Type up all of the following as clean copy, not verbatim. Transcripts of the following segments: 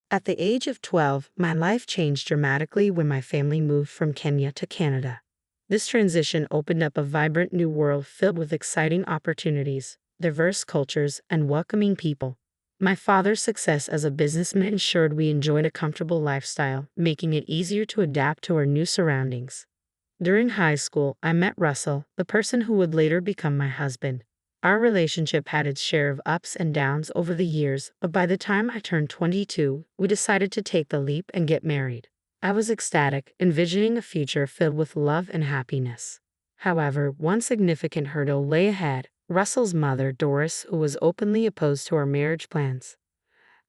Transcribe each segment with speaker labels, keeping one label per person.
Speaker 1: At the age of 12, my life changed dramatically when my family moved from Kenya to Canada. This transition opened up a vibrant new world filled with exciting opportunities, diverse cultures, and welcoming people. My father's success as a businessman ensured we enjoyed a comfortable lifestyle, making it easier to adapt to our new surroundings. During high school, I met Russell, the person who would later become my husband. Our relationship had its share of ups and downs over the years, but by the time I turned 22, we decided to take the leap and get married. I was ecstatic, envisioning a future filled with love and happiness. However, one significant hurdle lay ahead: Russell's mother, Doris, who was openly opposed to our marriage plans.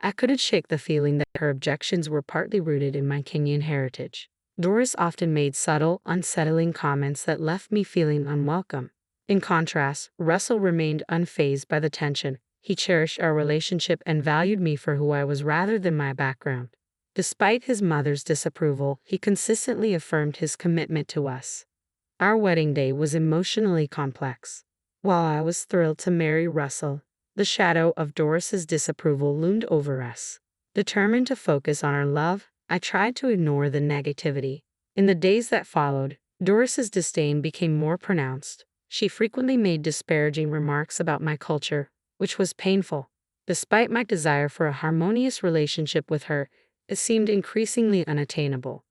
Speaker 1: I couldn't shake the feeling that her objections were partly rooted in my Kenyan heritage. Doris often made subtle, unsettling comments that left me feeling unwelcome. In contrast, Russell remained unfazed by the tension. He cherished our relationship and valued me for who I was rather than my background. Despite his mother's disapproval, he consistently affirmed his commitment to us. Our wedding day was emotionally complex. While I was thrilled to marry Russell, the shadow of Doris's disapproval loomed over us. Determined to focus on our love, I tried to ignore the negativity. In the days that followed, Doris's disdain became more pronounced. She frequently made disparaging remarks about my culture, which was painful. Despite my desire for a harmonious relationship with her, it seemed increasingly unattainable.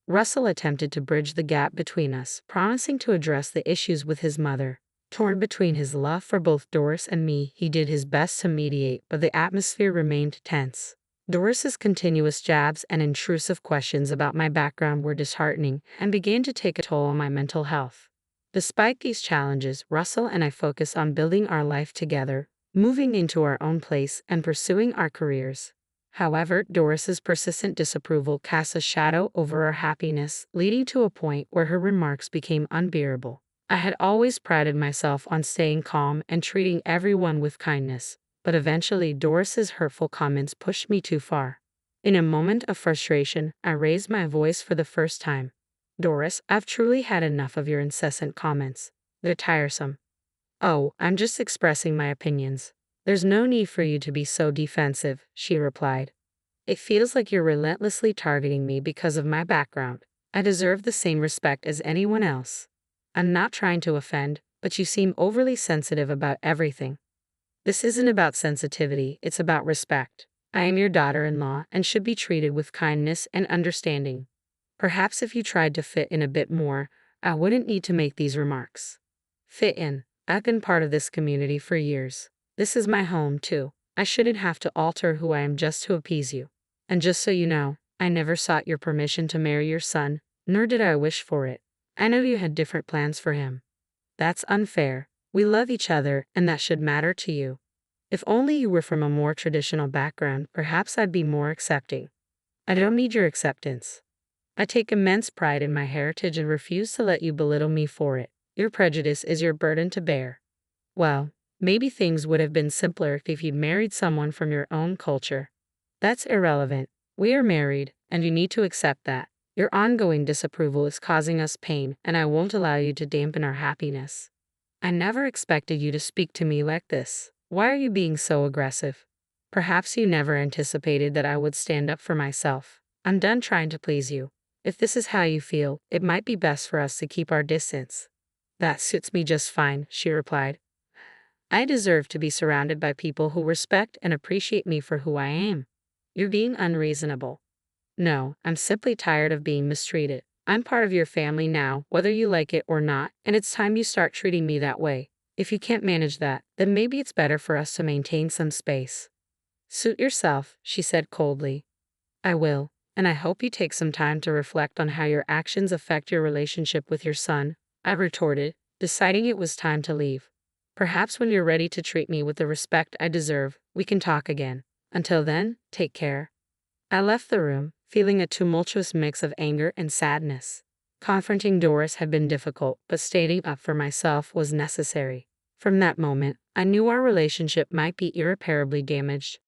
Speaker 1: Russell attempted to bridge the gap between us, promising to address the issues with his mother. Torn between his love for both Doris and me, he did his best to mediate, but the atmosphere remained tense. Doris's continuous jabs and intrusive questions about my background were disheartening and began to take a toll on my mental health. Despite these challenges, Russell and I focused on building our life together, moving into our own place, and pursuing our careers. However, Doris's persistent disapproval cast a shadow over our happiness, leading to a point where her remarks became unbearable. I had always prided myself on staying calm and treating everyone with kindness, but eventually Doris's hurtful comments pushed me too far. In a moment of frustration, I raised my voice for the first time. "Doris, I've truly had enough of your incessant comments. They're tiresome." "Oh, I'm just expressing my opinions. There's no need for you to be so defensive," she replied. "It feels like you're relentlessly targeting me because of my background. I deserve the same respect as anyone else. I'm not trying to offend, but you seem overly sensitive about everything." "This isn't about sensitivity, it's about respect. I am your daughter-in-law and should be treated with kindness and understanding. Perhaps if you tried to fit in a bit more, I wouldn't need to make these remarks." Fit in. I've been part of this community for years. This is my home, too. I shouldn't have to alter who I am just to appease you. And just so you know, I never sought your permission to marry your son, nor did I wish for it. I know you had different plans for him. That's unfair. We love each other, and that should matter to you. If only you were from a more traditional background, perhaps I'd be more accepting. I don't need your acceptance. I take immense pride in my heritage and refuse to let you belittle me for it. Your prejudice is your burden to bear. Well, maybe things would have been simpler if you'd married someone from your own culture. That's irrelevant. We are married, and you need to accept that. Your ongoing disapproval is causing us pain, and I won't allow you to dampen our happiness. I never expected you to speak to me like this. Why are you being so aggressive? Perhaps you never anticipated that I would stand up for myself. I'm done trying to please you. If this is how you feel, it might be best for us to keep our distance." "That suits me just fine," she replied. "I deserve to be surrounded by people who respect and appreciate me for who I am." "You're being unreasonable." "No, I'm simply tired of being mistreated. I'm part of your family now, whether you like it or not, and it's time you start treating me that way. If you can't manage that, then maybe it's better for us to maintain some space." "Suit yourself," she said coldly. "I will, and I hope you take some time to reflect on how your actions affect your relationship with your son," I retorted, deciding it was time to leave. "Perhaps when you're ready to treat me with the respect I deserve, we can talk again. Until then, take care." I left the room, feeling a tumultuous mix of anger and sadness. Confronting Doris had been difficult, but standing up for myself was necessary. From that moment, I knew our relationship might be irreparably damaged.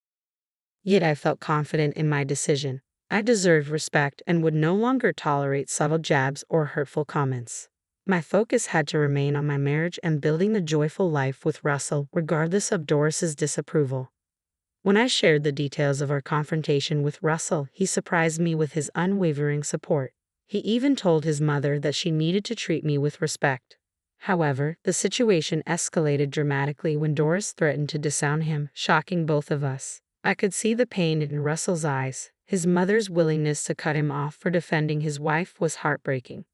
Speaker 1: Yet I felt confident in my decision. I deserved respect and would no longer tolerate subtle jabs or hurtful comments. My focus had to remain on my marriage and building the joyful life with Russell, regardless of Doris's disapproval. When I shared the details of our confrontation with Russell, he surprised me with his unwavering support. He even told his mother that she needed to treat me with respect. However, the situation escalated dramatically when Doris threatened to disown him, shocking both of us. I could see the pain in Russell's eyes. His mother's willingness to cut him off for defending his wife was heartbreaking.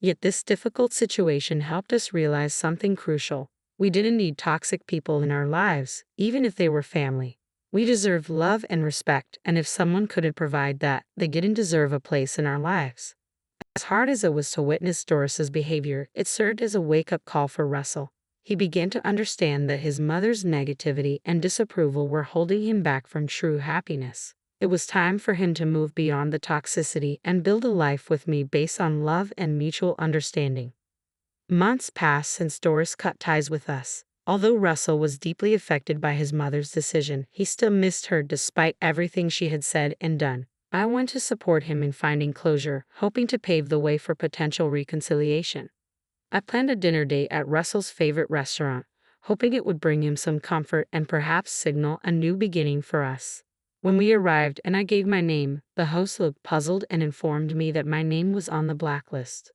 Speaker 1: Yet this difficult situation helped us realize something crucial. We didn't need toxic people in our lives, even if they were family. We deserve love and respect, and if someone couldn't provide that, they didn't deserve a place in our lives. As hard as it was to witness Doris's behavior, it served as a wake-up call for Russell. He began to understand that his mother's negativity and disapproval were holding him back from true happiness. It was time for him to move beyond the toxicity and build a life with me based on love and mutual understanding. Months passed since Doris cut ties with us. Although Russell was deeply affected by his mother's decision, he still missed her despite everything she had said and done. I went to support him in finding closure, hoping to pave the way for potential reconciliation. I planned a dinner date at Russell's favorite restaurant, hoping it would bring him some comfort and perhaps signal a new beginning for us. When we arrived and I gave my name, the host looked puzzled and informed me that my name was on the blacklist.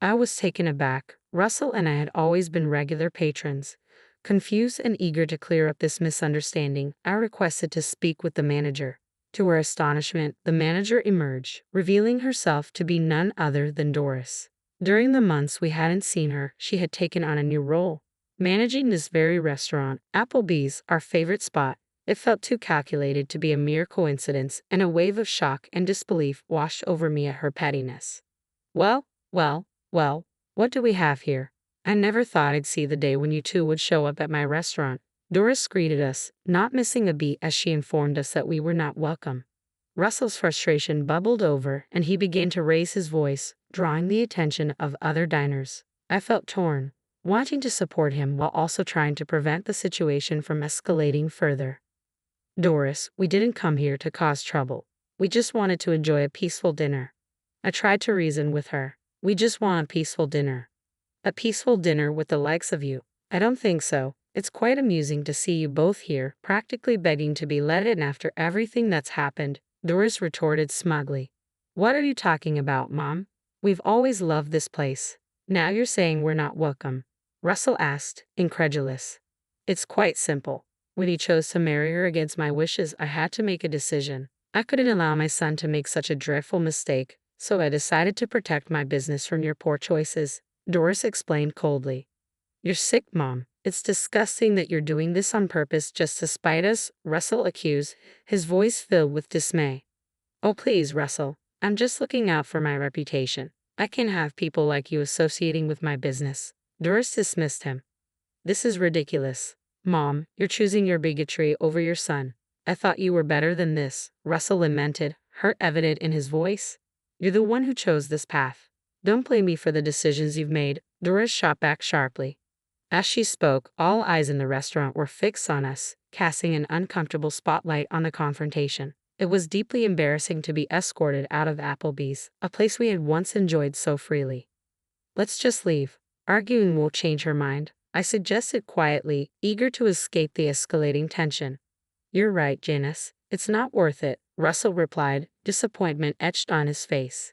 Speaker 1: I was taken aback. Russell and I had always been regular patrons. Confused and eager to clear up this misunderstanding, I requested to speak with the manager. To our astonishment, the manager emerged, revealing herself to be none other than Doris. During the months we hadn't seen her, she had taken on a new role. Managing this very restaurant, Applebee's, our favorite spot, it felt too calculated to be a mere coincidence, and a wave of shock and disbelief washed over me at her pettiness. Well, what do we have here? I never thought I'd see the day when you two would show up at my restaurant. Doris greeted us, not missing a beat as she informed us that we were not welcome. Russell's frustration bubbled over, and he began to raise his voice, drawing the attention of other diners. I felt torn, wanting to support him while also trying to prevent the situation from escalating further. Doris, we didn't come here to cause trouble. We just wanted to enjoy a peaceful dinner. I tried to reason with her. We just want a peaceful dinner. A peaceful dinner with the likes of you? I don't think so. It's quite amusing to see you both here, practically begging to be let in after everything that's happened, Doris retorted smugly. What are you talking about, Mom? We've always loved this place. Now you're saying we're not welcome? Russell asked, incredulous. It's quite simple. When he chose to marry her against my wishes, I had to make a decision. I couldn't allow my son to make such a dreadful mistake, so I decided to protect my business from your poor choices, Doris explained coldly. You're sick, Mom. It's disgusting that you're doing this on purpose just to spite us, Russell accused, his voice filled with dismay. Oh please, Russell. I'm just looking out for my reputation. I can't have people like you associating with my business. Doris dismissed him. This is ridiculous. Mom, you're choosing your bigotry over your son. I thought you were better than this, Russell lamented, hurt evident in his voice. You're the one who chose this path. Don't blame me for the decisions you've made, Doris shot back sharply. As she spoke, all eyes in the restaurant were fixed on us, casting an uncomfortable spotlight on the confrontation. It was deeply embarrassing to be escorted out of Applebee's, a place we had once enjoyed so freely. Let's just leave. Arguing won't change her mind, I suggested quietly, eager to escape the escalating tension. You're right, Janice. It's not worth it, Russell replied, disappointment etched on his face.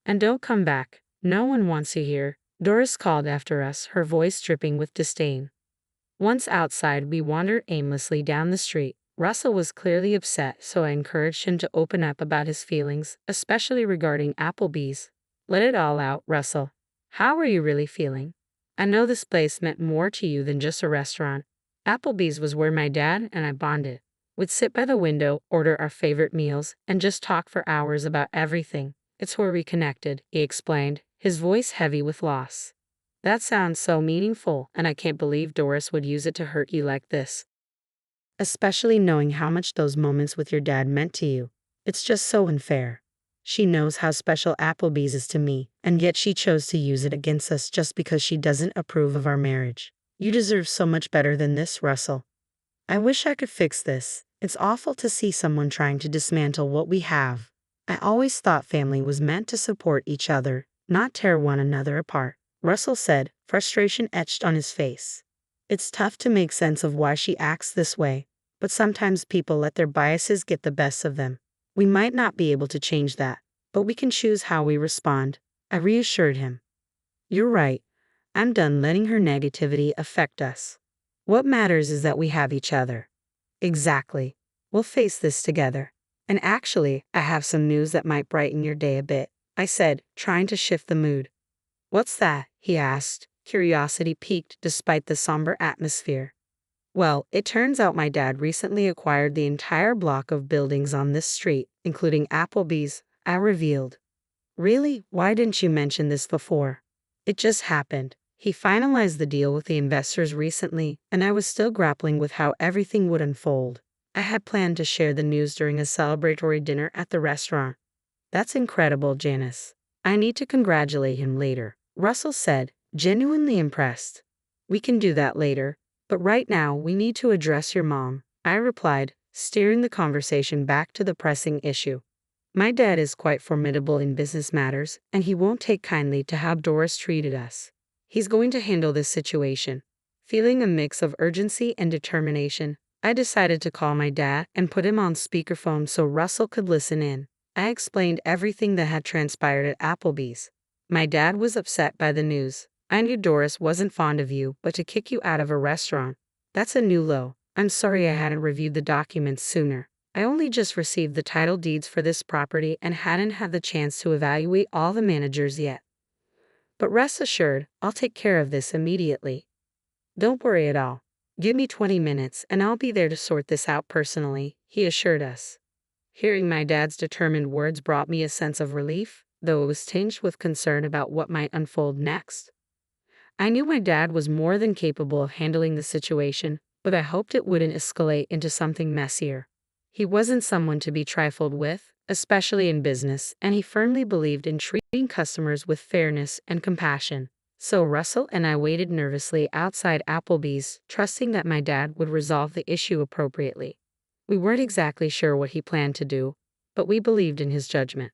Speaker 1: And don't come back. No one wants you here, Doris called after us, her voice dripping with disdain. Once outside, we wandered aimlessly down the street. Russell was clearly upset, so I encouraged him to open up about his feelings, especially regarding Applebee's. Let it all out, Russell. How are you really feeling? I know this place meant more to you than just a restaurant. Applebee's was where my dad and I bonded. We'd sit by the window, order our favorite meals, and just talk for hours about everything. It's where we connected, he explained, his voice heavy with loss. That sounds so meaningful, and I can't believe Doris would use it to hurt you like this. Especially knowing how much those moments with your dad meant to you. It's just so unfair. She knows how special Applebee's is to me, and yet she chose to use it against us just because she doesn't approve of our marriage. You deserve so much better than this, Russell. I wish I could fix this. It's awful to see someone trying to dismantle what we have. I always thought family was meant to support each other, not tear one another apart, Russell said, frustration etched on his face. It's tough to make sense of why she acts this way. but sometimes people let their biases get the best of them. We might not be able to change that, but we can choose how we respond. I reassured him. You're right. I'm done letting her negativity affect us. What matters is that we have each other. Exactly. We'll face this together. And actually, I have some news that might brighten your day a bit, I said, trying to shift the mood. What's that? He asked, curiosity piqued despite the somber atmosphere. Well, it turns out my dad recently acquired the entire block of buildings on this street, including Applebee's, I revealed. Really? Why didn't you mention this before? It just happened. He finalized the deal with the investors recently, and I was still grappling with how everything would unfold. I had planned to share the news during a celebratory dinner at the restaurant. That's incredible, Janice. I need to congratulate him later, Russell said, genuinely impressed. We can do that later, but right now we need to address your mom, I replied, steering the conversation back to the pressing issue. My dad is quite formidable in business matters, and he won't take kindly to how Doris treated us. He's going to handle this situation. Feeling a mix of urgency and determination, I decided to call my dad and put him on speakerphone so Russell could listen in. I explained everything that had transpired at Applebee's. My dad was upset by the news. I knew Doris wasn't fond of you, but to kick you out of a restaurant, that's a new low. I'm sorry I hadn't reviewed the documents sooner. I only just received the title deeds for this property and hadn't had the chance to evaluate all the managers yet. But rest assured, I'll take care of this immediately. Don't worry at all. Give me 20 minutes and I'll be there to sort this out personally, he assured us. Hearing my dad's determined words brought me a sense of relief, though it was tinged with concern about what might unfold next. I knew my dad was more than capable of handling the situation, but I hoped it wouldn't escalate into something messier. He wasn't someone to be trifled with, especially in business, and he firmly believed in treating customers with fairness and compassion. So Russell and I waited nervously outside Applebee's, trusting that my dad would resolve the issue appropriately. We weren't exactly sure what he planned to do, but we believed in his judgment.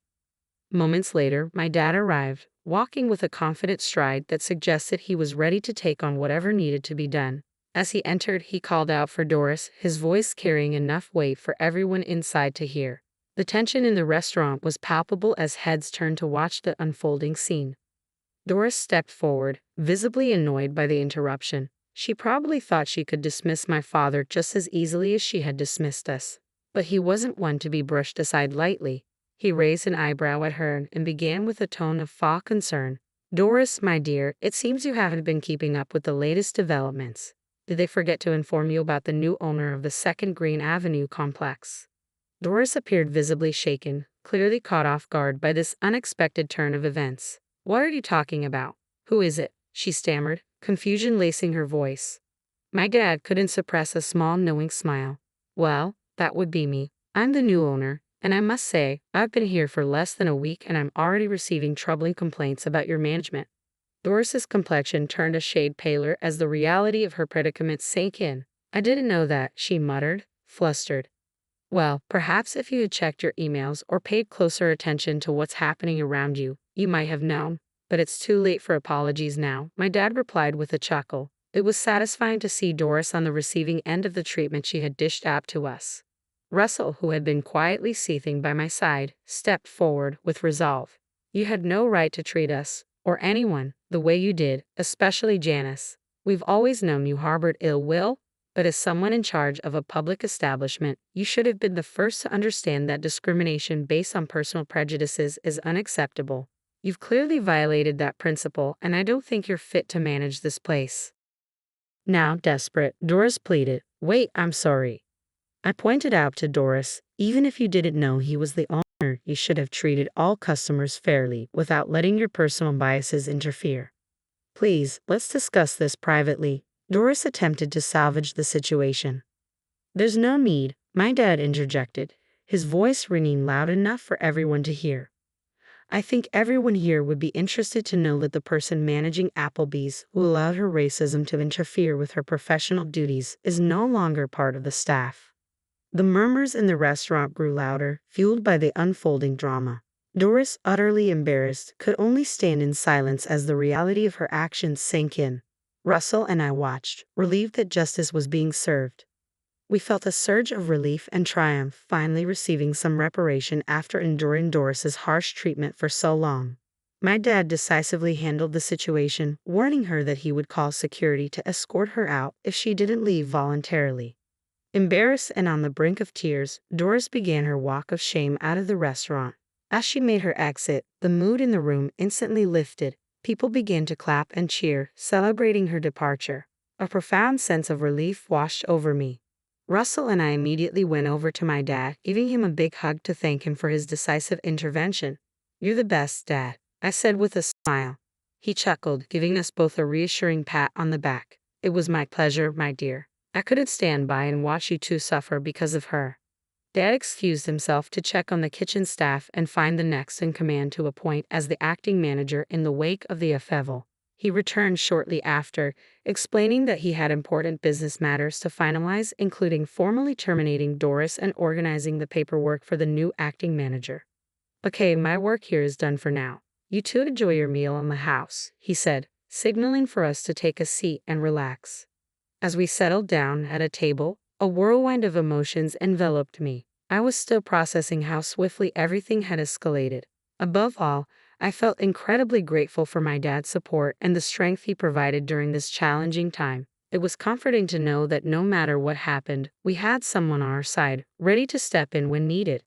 Speaker 1: Moments later, my dad arrived, walking with a confident stride that suggested he was ready to take on whatever needed to be done. As he entered, he called out for Doris, his voice carrying enough weight for everyone inside to hear. The tension in the restaurant was palpable as heads turned to watch the unfolding scene. Doris stepped forward, visibly annoyed by the interruption. She probably thought she could dismiss my father just as easily as she had dismissed us. But he wasn't one to be brushed aside lightly. He raised an eyebrow at her and began with a tone of faux concern. Doris, my dear, it seems you haven't been keeping up with the latest developments. Did they forget to inform you about the new owner of the 2nd Green Avenue complex? Doris appeared visibly shaken, clearly caught off guard by this unexpected turn of events. What are you talking about? Who is it? She stammered, confusion lacing her voice. My dad couldn't suppress a small knowing smile. Well, that would be me. I'm the new owner, and I must say, I've been here for less than a week and I'm already receiving troubling complaints about your management. Doris's complexion turned a shade paler as the reality of her predicament sank in. I didn't know that, she muttered, flustered. Well, perhaps if you had checked your emails or paid closer attention to what's happening around you, you might have known. But it's too late for apologies now, my dad replied with a chuckle. It was satisfying to see Doris on the receiving end of the treatment she had dished out to us. Russell, who had been quietly seething by my side, stepped forward with resolve. You had no right to treat us, or anyone, the way you did, especially Janice. We've always known you harbored ill will, but as someone in charge of a public establishment, you should have been the first to understand that discrimination based on personal prejudices is unacceptable. You've clearly violated that principle, and I don't think you're fit to manage this place. Now, desperate, Doris pleaded. Wait, I'm sorry. I pointed out to Doris, even if you didn't know he was the owner, you should have treated all customers fairly without letting your personal biases interfere. Please, let's discuss this privately. Doris attempted to salvage the situation. There's no need, my dad interjected, his voice ringing loud enough for everyone to hear. I think everyone here would be interested to know that the person managing Applebee's who allowed her racism to interfere with her professional duties is no longer part of the staff. The murmurs in the restaurant grew louder, fueled by the unfolding drama. Doris, utterly embarrassed, could only stand in silence as the reality of her actions sank in. Russell and I watched, relieved that justice was being served. We felt a surge of relief and triumph, finally receiving some reparation after enduring Doris's harsh treatment for so long. My dad decisively handled the situation, warning her that he would call security to escort her out if she didn't leave voluntarily. Embarrassed and on the brink of tears, Doris began her walk of shame out of the restaurant. As she made her exit, the mood in the room instantly lifted. People began to clap and cheer, celebrating her departure. A profound sense of relief washed over me. Russell and I immediately went over to my dad, giving him a big hug to thank him for his decisive intervention. "You're the best, Dad," I said with a smile. He chuckled, giving us both a reassuring pat on the back. "It was my pleasure, my dear. I couldn't stand by and watch you two suffer because of her." Dad excused himself to check on the kitchen staff and find the next in command to appoint as the acting manager in the wake of the upheaval. He returned shortly after, explaining that he had important business matters to finalize, including formally terminating Doris and organizing the paperwork for the new acting manager. "Okay, my work here is done for now. You two enjoy your meal in the house," he said, signaling for us to take a seat and relax. As we settled down at a table, a whirlwind of emotions enveloped me. I was still processing how swiftly everything had escalated. Above all, I felt incredibly grateful for my dad's support and the strength he provided during this challenging time. It was comforting to know that no matter what happened, we had someone on our side, ready to step in when needed.